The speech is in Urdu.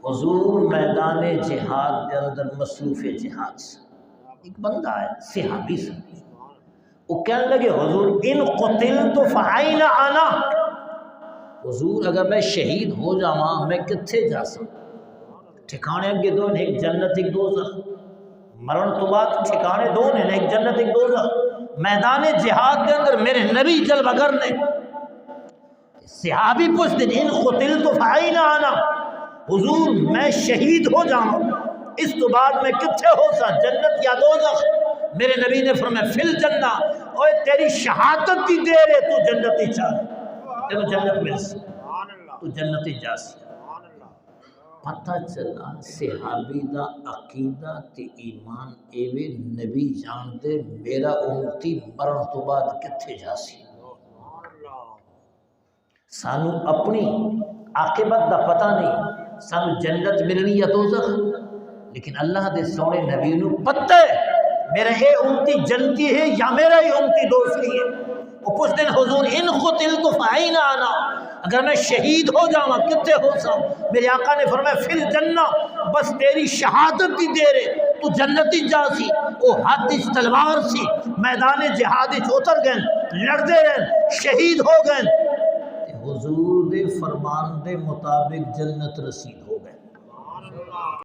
حضور میدان جہاد دے اندر مصروف جہاد سے ایک بندہ ہے صحابی سے، وہ کہنے لگے حضور ان قتلت فأین انا، حضور اگر میں شہید ہو جاواں میں کتھے جا سکتا؟ ٹھکانے اگے دو ہیں، ایک جنت ایک دوزخ، مرن تو بعد ٹھکانے دو ہیں، ایک جنت ایک دوزخ۔ میدان جہاد کے اندر میرے نبی جلوہ گر نے، صحابی پوچھتے ان قتلت فأین انا، حضور میں شہید ہو جاؤں اس تو بعد میں کتھے ہو سا، جنت یا دوزخ؟ میرے نبی نے فرمایا فی الجنہ، اوے تیری شہادت کی دیر ہے، تو جنتی چاہ تیرے جنت مل سی، تو جنتی جا سی۔ پتہ چلا صحابی دا عقیدہ تے ایمان ایوے نبی جان دے میرا امتی مرن تو بعد کتھے جا سی۔ سانو اپنی عاقبت دا پتہ نہیں، سانو جنت ملنی یا دوزخ، لیکن اللہ دے سونے نبی نو پتہ ہے میرا اے امتی جنتی ہے یا میرا ہی امتی دوزخی ہے۔ وہ پوچھ دن حضور ان قتلت فأین انا، اگر میں شہید ہو جاواں کتے ہو سا؟ میرے آقا نے فرمایا فی الجنہ، بس تیری شہادت کی دیر ہے، تو جنتی جا سی۔ وہ ہاتھ اس تلوار سی، میدان جہاد وچ اتر گئے، لڑدے رہے، شہید ہو گئے، حضور دے فرمان دے مطابق جنت رسید ہو۔